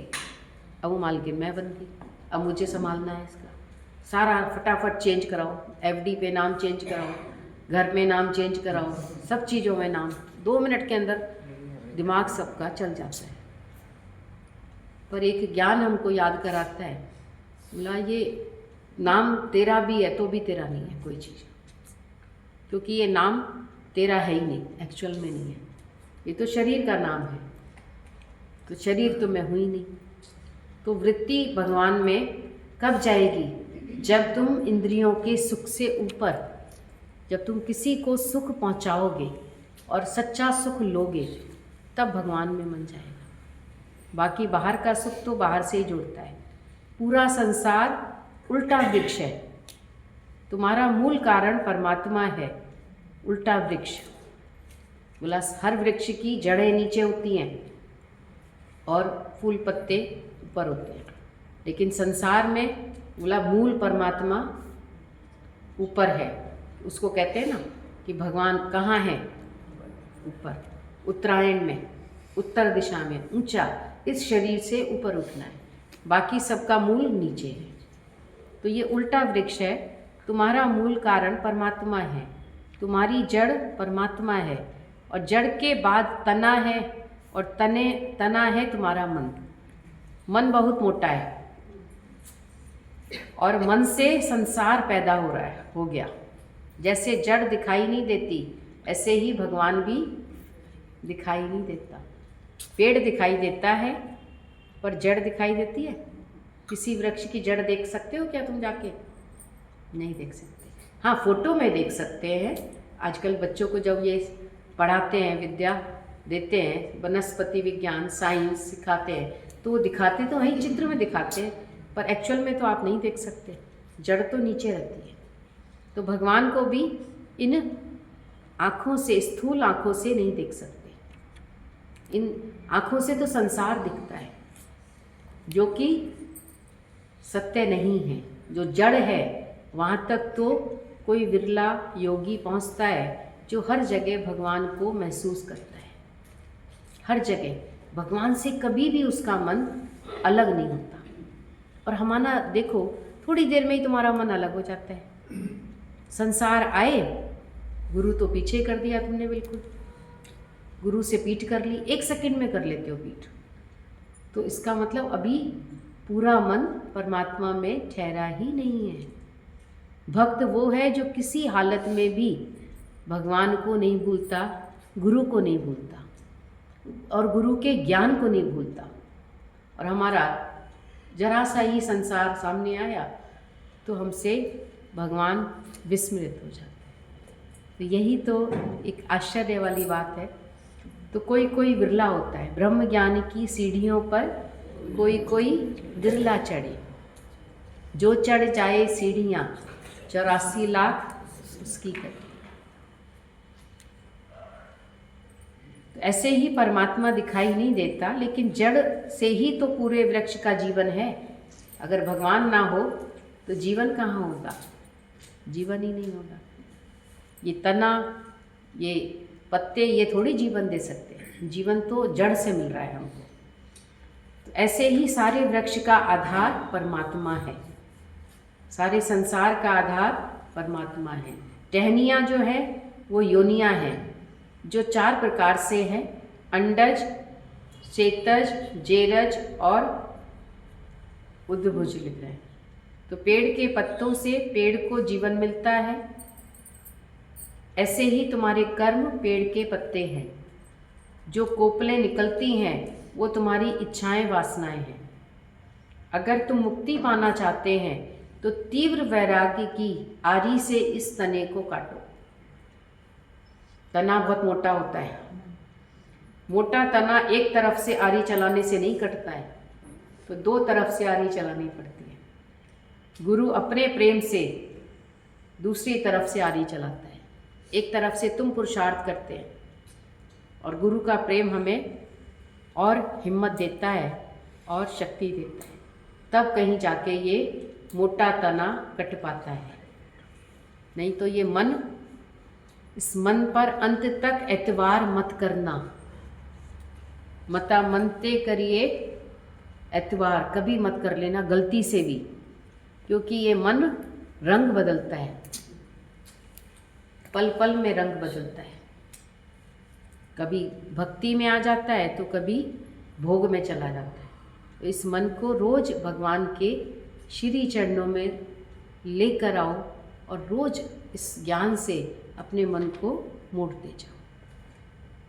अब वो मालकिन मैं बन गई। अब मुझे संभालना है इसका सारा, फटाफट चेंज कराओ, एफडी पे नाम चेंज कराओ, घर में नाम चेंज कराओ, सब चीज़ों में नाम, 2 मिनट के अंदर दिमाग सबका चल जाता है। पर एक ज्ञान हमको याद कराता है, बोला ये नाम तेरा भी है तो भी तेरा नहीं है कोई चीज़, क्योंकि ये नाम तेरा है ही नहीं, एक्चुअल में नहीं है, ये तो शरीर का नाम है, तो शरीर तो मैं हूँ ही नहीं। तो वृत्ति भगवान में कब जाएगी? जब तुम इंद्रियों के सुख से ऊपर, जब तुम किसी को सुख पहुँचाओगे और सच्चा सुख लोगे, तब भगवान में मन जाएगा। बाकी बाहर का सुख तो बाहर से ही जुड़ता है। पूरा संसार उल्टा वृक्ष है, तुम्हारा मूल कारण परमात्मा है, उल्टा वृक्ष। बोला हर वृक्ष की जड़ें नीचे होती हैं और फूल पत्ते ऊपर होते हैं, लेकिन संसार में बोला मूल परमात्मा ऊपर है। उसको कहते हैं ना कि भगवान कहाँ है? ऊपर, उत्तरायण में, उत्तर दिशा में, ऊंचा, इस शरीर से ऊपर उठना है, बाकी सबका मूल नीचे है। तो ये उल्टा वृक्ष है। तुम्हारा मूल कारण परमात्मा है, तुम्हारी जड़ परमात्मा है, और जड़ के बाद तना है, और तना है तुम्हारा मन। मन बहुत मोटा है और मन से संसार पैदा हो गया। जैसे जड़ दिखाई नहीं देती, ऐसे ही भगवान भी दिखाई नहीं देता। पेड़ दिखाई देता है पर जड़ दिखाई देती है? किसी वृक्ष की जड़ देख सकते हो क्या तुम जाके? नहीं देख सकते। हाँ, फोटो में देख सकते हैं। आजकल बच्चों को जब ये पढ़ाते हैं, विद्या देते हैं, वनस्पति विज्ञान, साइंस सिखाते हैं, तो वो दिखाते तो हैं, चित्र में दिखाते हैं, पर एक्चुअल में तो आप नहीं देख सकते, जड़ तो नीचे रहती है। तो भगवान को भी इन आँखों से, स्थूल आँखों से नहीं देख सकते। इन आँखों से तो संसार दिखता है जो कि सत्य नहीं है। जो जड़ है वहाँ तक तो कोई विरला योगी पहुँचता है जो हर जगह भगवान को महसूस करता है। हर जगह भगवान से कभी भी उसका मन अलग नहीं होता। और हमारा देखो, थोड़ी देर में ही तुम्हारा मन अलग हो जाता है। संसार आए, गुरु तो पीछे कर दिया तुमने, बिल्कुल गुरु से पीठ कर ली, 1 सेकंड में कर लेते हो पीठ। तो इसका मतलब अभी पूरा मन परमात्मा में ठहरा ही नहीं है। भक्त वो है जो किसी हालत में भी भगवान को नहीं भूलता, गुरु को नहीं भूलता और गुरु के ज्ञान को नहीं भूलता। और हमारा जरा सा ही संसार सामने आया तो हमसे भगवान विस्मृत हो जाते हैं। तो यही तो एक आश्चर्य वाली बात है। तो कोई कोई विरला होता है, ब्रह्म ज्ञान की सीढ़ियों पर कोई कोई विरला चढ़े। जो चढ़ जाए सीढ़ियाँ 84 लाख उसकी कटी। तो ऐसे ही परमात्मा दिखाई नहीं देता, लेकिन जड़ से ही तो पूरे वृक्ष का जीवन है। अगर भगवान ना हो तो जीवन कहाँ होगा? जीवन ही नहीं होगा। ये तना, ये पत्ते, ये थोड़ी जीवन दे सकते हैं। जीवन तो जड़ से मिल रहा है हमको। तो ऐसे ही सारे वृक्ष का आधार परमात्मा है, सारे संसार का आधार परमात्मा है। टहनियाँ जो है वो योनियाँ हैं, जो 4 प्रकार से हैं: अंडज, चेतज, जेरज और उद्भुज लिख रहे हैं। तो पेड़ के पत्तों से पेड़ को जीवन मिलता है। ऐसे ही तुम्हारे कर्म पेड़ के पत्ते हैं। जो कोपलें निकलती हैं वो तुम्हारी इच्छाएं, वासनाएं हैं। अगर तुम मुक्ति पाना चाहते हैं तो तीव्र वैराग्य की आरी से इस तने को काटो। तना बहुत मोटा होता है। मोटा तना एक तरफ से आरी चलाने से नहीं कटता है, तो 2 तरफ से आरी चलानी पड़ती है। गुरु अपने प्रेम से दूसरी तरफ से आरी चलाता है। एक तरफ से तुम पुरुषार्थ करते हैं और गुरु का प्रेम हमें और हिम्मत देता है और शक्ति देता है, तब कहीं जाके ये मोटा तना कट पाता है। नहीं तो ये मन, इस मन पर अंत तक एतवार मत करना। मता मनते करिए एतवार कभी मत कर लेना गलती से भी, क्योंकि ये मन रंग बदलता है, पल पल में रंग बदलता है। कभी भक्ति में आ जाता है तो कभी भोग में चला जाता है। तो इस मन को रोज भगवान के श्री चरणों में लेकर आओ और रोज इस ज्ञान से अपने मन को मोड़ते जाओ।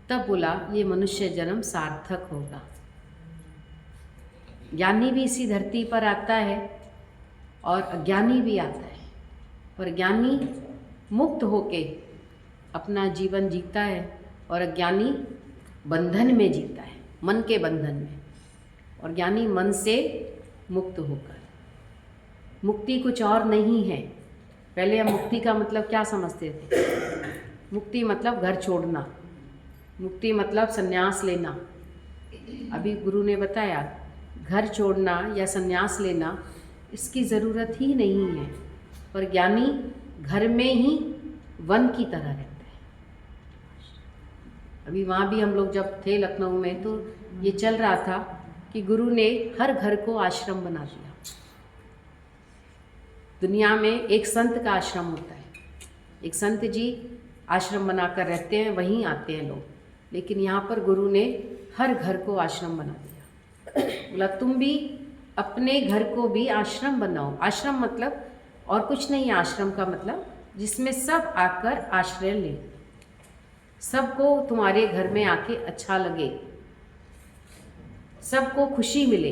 तब बोला ये मनुष्य जन्म सार्थक होगा। ज्ञानी भी इसी धरती पर आता है और अज्ञानी भी आता है, पर ज्ञानी मुक्त होके अपना जीवन जीता है और अज्ञानी बंधन में जीता है, मन के बंधन में। और ज्ञानी मन से मुक्त होकर। मुक्ति कुछ और नहीं है। पहले हम मुक्ति का मतलब क्या समझते थे? मुक्ति मतलब घर छोड़ना, मुक्ति मतलब संन्यास लेना। अभी गुरु ने बताया घर छोड़ना या संन्यास लेना इसकी ज़रूरत ही नहीं है, पर ज्ञानी घर में ही वन की तरह रहता है। अभी वहाँ भी हम लोग जब थे लखनऊ में तो ये चल रहा था कि गुरु ने हर घर को आश्रम बना दिया। दुनिया में एक संत का आश्रम होता है, एक संत जी आश्रम बनाकर रहते हैं, वहीं आते हैं लोग, लेकिन यहाँ पर गुरु ने हर घर को आश्रम बना दिया। बोला तुम भी अपने घर को भी आश्रम बनाओ। आश्रम मतलब और कुछ नहीं है, आश्रम का मतलब जिसमें सब आकर आश्रय ले, सबको तुम्हारे घर में आके अच्छा लगे, सबको खुशी मिले,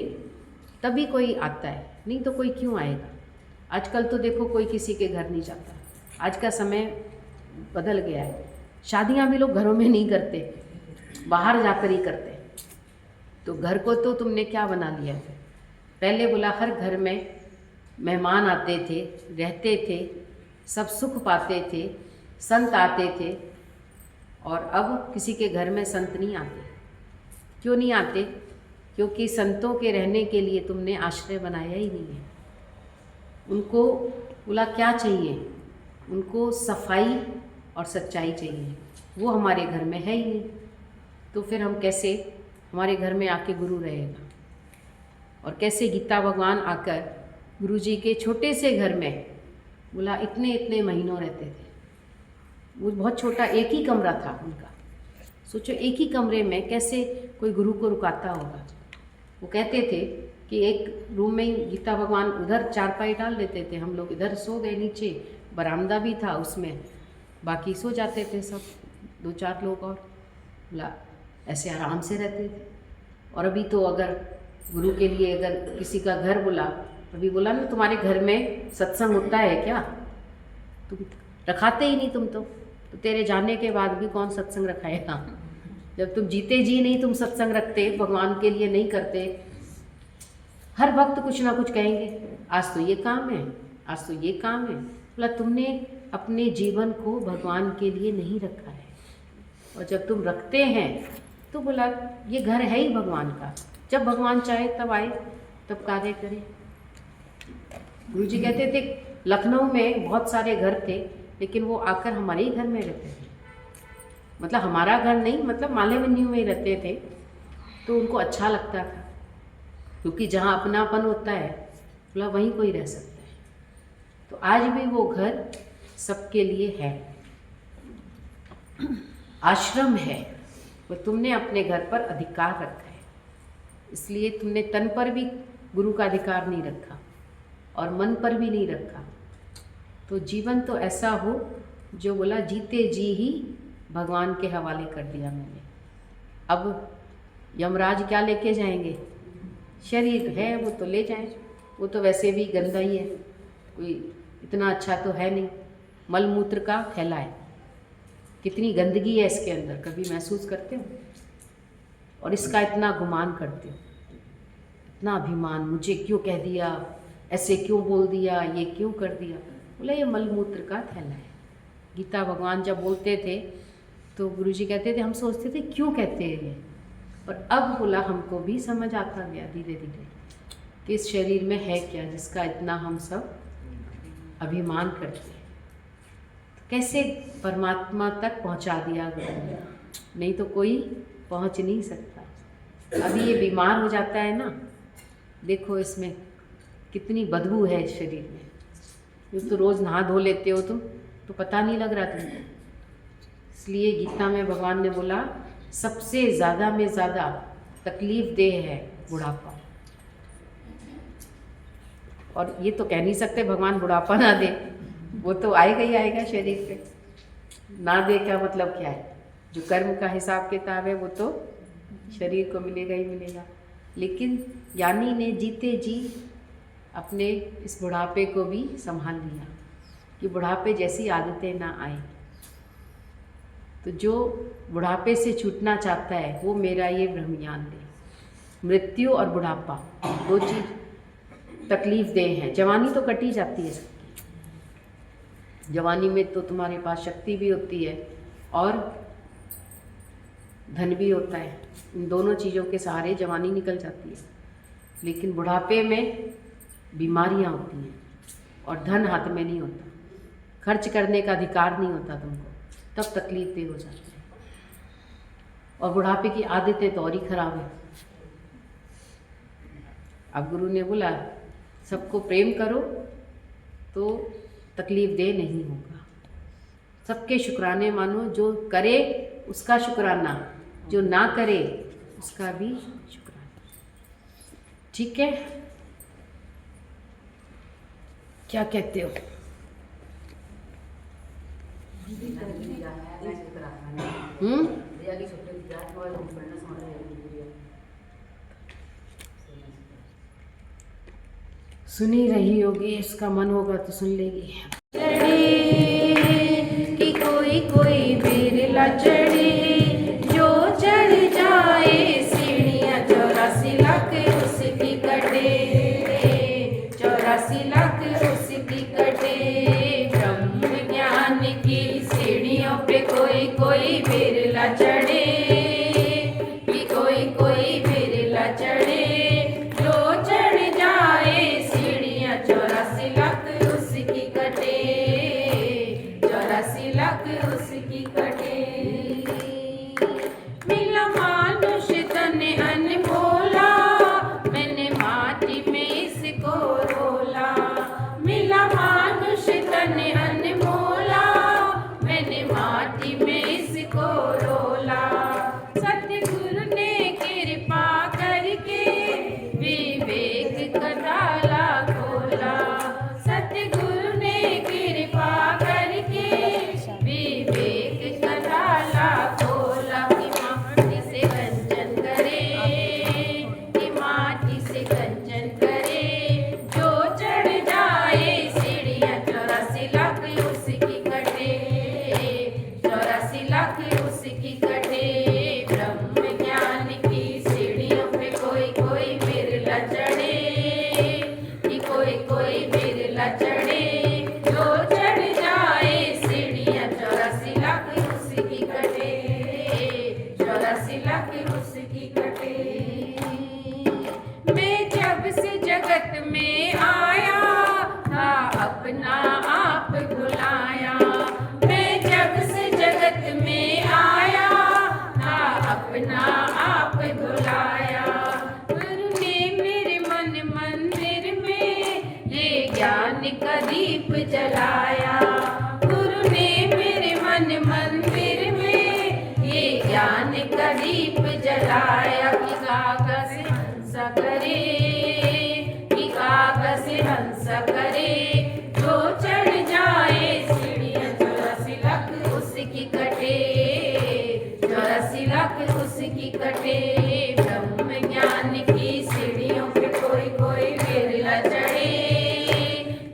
तभी कोई आता है, नहीं तो कोई क्यों आएगा। आजकल तो देखो कोई किसी के घर नहीं जाता, आज का समय बदल गया है। शादियां भी लोग घरों में नहीं करते, बाहर जाकर ही करते। तो घर को तो तुमने क्या बना लिया है। पहले बोला हर घर में मेहमान आते थे, रहते थे, सब सुख पाते थे, संत आते थे, और अब किसी के घर में संत नहीं आते। क्यों नहीं आते? क्योंकि संतों के रहने के लिए तुमने आश्रय बनाया ही नहीं है। उनको बोला क्या चाहिए? उनको सफाई और सच्चाई चाहिए, वो हमारे घर में है ही नहीं। तो फिर हम कैसे हमारे घर में आके गुरु रहेगा? और कैसे गीता भगवान आकर गुरु जी के छोटे से घर में बोला इतने इतने महीनों रहते थे। वो बहुत छोटा एक ही कमरा था उनका। सोचो एक ही कमरे में कैसे कोई गुरु को रुकाता होगा। वो कहते थे कि एक रूम में ही गीता भगवान उधर चारपाई डाल देते थे, हम लोग इधर सो गए, नीचे बरामदा भी था, उसमें बाकी सो जाते थे सब 2-4 लोग, और बोला ऐसे आराम से रहते थे। और अभी तो अगर गुरु के लिए अगर किसी का घर बोला, अभी बोला ना तुम्हारे घर में सत्संग होता है क्या? तुम रखाते ही नहीं, तुम तो तेरे जाने के बाद भी कौन सत्संग रखाएगा? जब तुम जीते जी नहीं तुम सत्संग रखते, भगवान के लिए नहीं करते, हर वक्त कुछ ना कुछ कहेंगे, आज तो ये काम है, आज तो ये काम है। बोला तुमने अपने जीवन को भगवान के लिए नहीं रखा है, और जब तुम रखते हैं तो बोला ये घर है ही भगवान का, जब भगवान चाहे तब आए, तब कार्य करे। गुरु जी कहते थे लखनऊ में बहुत सारे घर थे, लेकिन वो आकर हमारे ही घर में रहते थे। मतलब हमारा घर नहीं, मतलब माले मंदिर में ही रहते थे, तो उनको अच्छा लगता था, क्योंकि जहाँ अपनापन होता है बोला वहीं कोई रह सकता है। तो आज भी वो घर सबके लिए है, आश्रम है, वो तुमने अपने घर पर अधिकार रखा है। इसलिए तुमने तन पर भी गुरु का अधिकार नहीं रखा और मन पर भी नहीं रखा। तो जीवन तो ऐसा हो जो बोला जीते जी ही भगवान के हवाले कर दिया मैंने। अब यमराज क्या लेके जाएंगे? शरीर है वो तो ले जाएं, वो तो वैसे भी गंदा ही है, कोई इतना अच्छा तो है नहीं। मलमूत्र का थैला है, कितनी गंदगी है इसके अंदर, कभी महसूस करते हो? और इसका इतना गुमान करते हो, इतना अभिमान, मुझे क्यों कह दिया, ऐसे क्यों बोल दिया, ये क्यों कर दिया। बोला ये मलमूत्र का थैला है। गीता भगवान जब बोलते थे तो गुरुजी कहते थे हम सोचते थे क्यों कहते हैं ये, और अब बोला हमको भी समझ आता गया धीरे धीरे कि इस शरीर में है क्या जिसका इतना हम सब अभिमान करते हैं। तो कैसे परमात्मा तक पहुंचा दिया गुरु ने, नहीं तो कोई पहुंच नहीं सकता। अभी ये बीमार हो जाता है ना, देखो इसमें कितनी बदबू है इस शरीर में। ये तो रोज़ नहा धो लेते हो तुम, तो पता नहीं लग रहा तुमको। इसलिए गीता में भगवान ने बोला सबसे ज़्यादा में ज़्यादा तकलीफ देह है बुढ़ापा। और ये तो कह नहीं सकते भगवान बुढ़ापा ना दे, वो तो आएगा ही आएगा शरीर पे। ना दे क्या मतलब क्या है? जो कर्म का हिसाब किताब है वो तो शरीर को मिलेगा ही मिलेगा। लेकिन ज्ञानी ने जीते जी अपने इस बुढ़ापे को भी संभाल लिया कि बुढ़ापे जैसी आदतें ना आए। तो जो बुढ़ापे से छूटना चाहता है वो मेरा ये ब्रह्म ज्ञान ले। मृत्यु और बुढ़ापा दो चीज़ तकलीफ दे हैं। जवानी तो कटी जाती है सबकी, जवानी में तो तुम्हारे पास शक्ति भी होती है और धन भी होता है। इन दोनों चीज़ों के सहारे जवानी निकल जाती है, लेकिन बुढ़ापे में बीमारियां होती हैं और धन हाथ में नहीं होता, खर्च करने का अधिकार नहीं होता तुमको, तब तकलीफें हो जाती हैं। और बुढ़ापे की आदतें तो और ही खराब है। अब गुरु ने बोला सबको प्रेम करो तो तकलीफ दे नहीं होगा, सबके शुक्राने मानो, जो करे उसका शुक्राना, जो ना करे उसका भी शुक्राना। ठीक है, क्या कहते हो? सुनी रही होगी, इसका मन होगा तो सुन लेगी। कि कोई कोई बिरला चढ़े, जो चढ़ जाए सीढ़ियाँ 84 लाख उसकी कटे, 84 लाख उसकी कटे। ब्रह्म ज्ञान की सीढ़ियों पे कोई कोई बिरला चढ़े, कि कोई कोई बिरला चढ़े, जो चढ़ जाए सीढ़ियाँ 84 लाख उसकी कटे, 84 लाख उसकी कटे। मिला मानुष तन अनमोला, मैंने माटी में इसको रोला। मिला मानुष तन अनमोला, मैंने माटी में इसको रोला। सतगुरु ने कृपा करके विवेक का ताला खोला, सतगुरु ने कृपा करके विवेक का ताला खोला। कि माटी से कंचन करे, कि माटी से कंचन करे, जो चढ़ जाए सीढ़ियाँ 84 लाख उसकी कटे, 84 लाख उसकी कटे। ब्रह्म ज्ञान की सीढ़ियों पे कोई कोई बिरला चढ़े, कि कोई कोई बिरला चढ़े, जो चढ़ जाए सीढ़ियाँ 84 लाख उसकी कटे, 84 लाख उसकी कटे। मैं जब से जगत में आया था अपना आप भुलाया, मैं जब से जगत में आया था अपना आप भुलाया। गुरु ने मेरे मन मंदिर में ये ज्ञान का दीप जलाया, गुरु ने मेरे मन मंदिर में ये ज्ञान का दीप जलाया। कि कागज हंसा करे, कि कागज हंसा करे, जो चढ़ जाए सीढ़ियाँ 84 लाख उसकी कटे, 84 लाख उसकी कटे। ब्रह्म ज्ञान की सीढ़ियों पे कोई कोई बिरला चढ़े,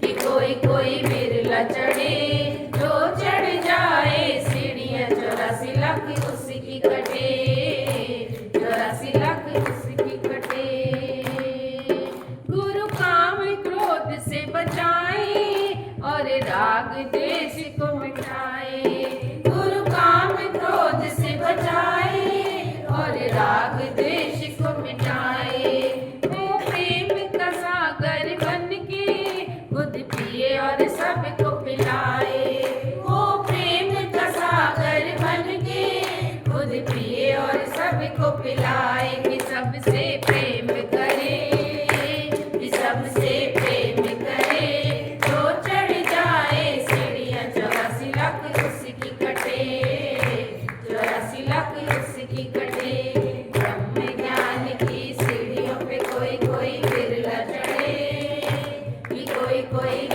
कि कोई कोई बिरला चढ़े, जो चढ़ जाए सीढ़ियाँ 84 लाख उसकी कटे, 84 लाख उसकी कटे। गुरु काम क्रोध से बचाए और राग द्वेष को मिटाए, गुरु काम क्रोध से बचाए और राग द्वेष को मिटाए। वो प्रेम का सागर बन के खुद पिए और सबको पिलाए, वो प्रेम का सागर बन के खुद पिए और सबको पिलाए। कि सबसे प्रेम करे, कि सबसे प्रेम करे, जो चढ़ जाए सीढ़ियाँ 84 लाख उसकी कटे, 84 लाख उसकी कटे। ब्रह्म ज्ञान की सीढ़ियों पे कोई कोई बिरला चढ़े, कि कोई कोई